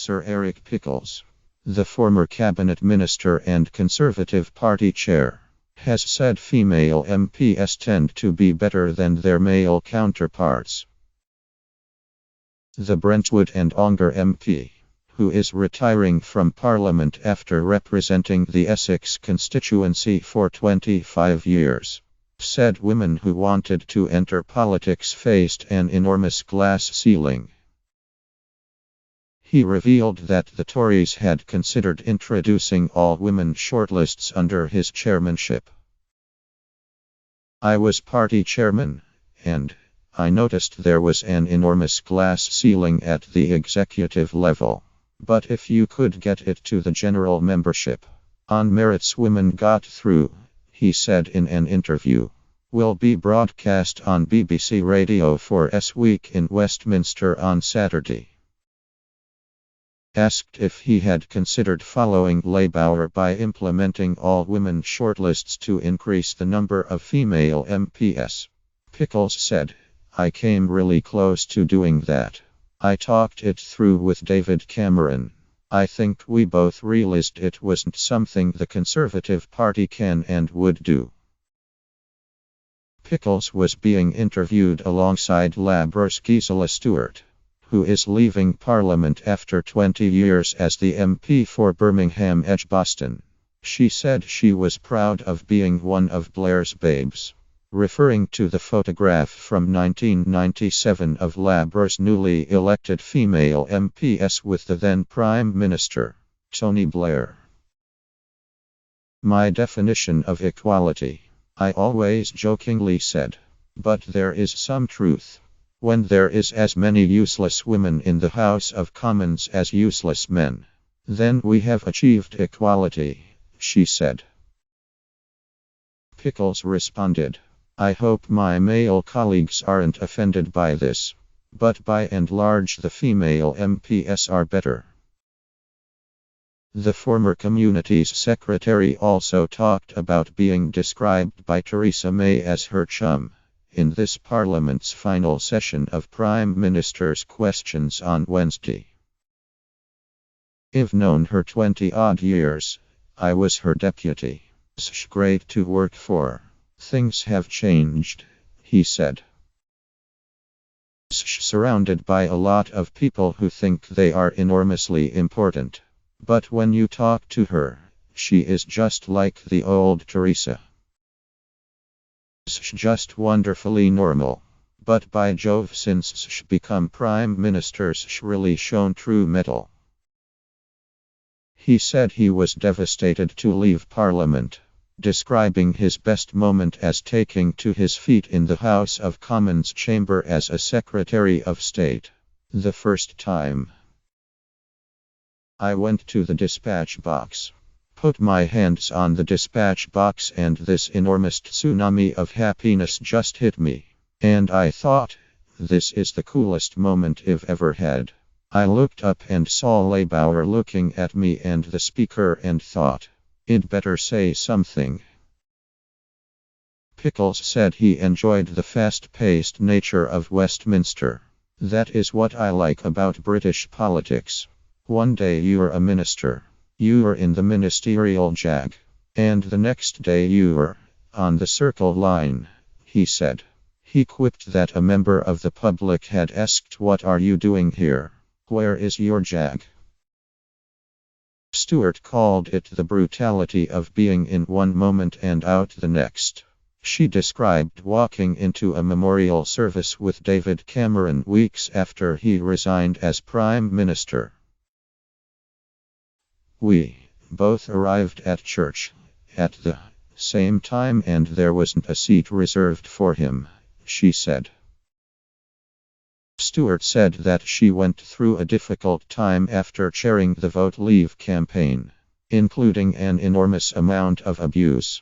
Sir Eric Pickles, the former cabinet minister and Conservative Party chair, has said female MPs tend to be better than their male counterparts. The Brentwood and Ongar MP, who is retiring from Parliament after representing the Essex constituency for 25 years, said women who wanted to enter politics faced an enormous glass ceiling. He revealed that the Tories had considered introducing all-women shortlists under his chairmanship. "I was party chairman, and I noticed there was an enormous glass ceiling at the executive level. But if you could get it to the general membership, on merits women got through," he said in an interview. "Will be broadcast on BBC Radio 4's Week in Westminster on Saturday." Asked if he had considered following Labour by implementing all-women shortlists to increase the number of female MPs, Pickles said, "I came really close to doing that. I talked it through with David Cameron. I think we both realised it wasn't something the Conservative Party can and would do." Pickles was being interviewed alongside Labour's Gisela Stewart, who is leaving Parliament after 20 years as the MP for Birmingham Edgbaston. She said she was proud of being one of Blair's babes, referring to the photograph from 1997 of Labour's newly elected female MPs with the then Prime Minister, Tony Blair. "My definition of equality," I always jokingly said. "But there is some truth. When there is as many useless women in the House of Commons as useless men, then we have achieved equality," she said. Pickles responded, "I hope my male colleagues aren't offended by this, but by and large the female MPs are better." The former Communities Secretary also talked about being described by Theresa May as her chum in this Parliament's final session of Prime Minister's Questions on Wednesday. "I've known her 20-odd years. I was her deputy. She's great to work for. Things have changed," he said. "She's surrounded by a lot of people who think they are enormously important. But when you talk to her, she is just like the old Theresa. She's just wonderfully normal. But by Jove, since she's become Prime Minister, she's really shown true mettle." He said he was devastated to leave Parliament, describing his best moment as taking to his feet in the House of Commons chamber as a Secretary of State. "The first time I went to the dispatch box, put my hands on the dispatch box, and this enormous tsunami of happiness just hit me. And I thought, this is the coolest moment I've ever had. I looked up and saw Labour looking at me and the speaker and thought, I'd better say something." Pickles said he enjoyed the fast-paced nature of Westminster. "That is what I like about British politics. One day you're a minister. You're in the ministerial jag. And the next day you're on the Circle Line," he said. He quipped that a member of the public had asked, "What are you doing here? Where is your jag?" Stewart called it the brutality of being in one moment and out the next. She described walking into a memorial service with David Cameron weeks after he resigned as Prime Minister. "We both arrived at church at the same time and there wasn't a seat reserved for him," she said. Stewart said that she went through a difficult time after chairing the Vote Leave campaign, including an enormous amount of abuse.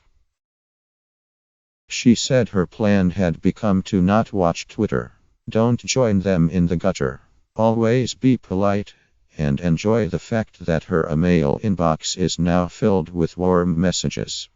She said her plan had become to not watch Twitter. "Don't join them in the gutter. Always be polite, and enjoy the fact that her email inbox is now filled with warm messages."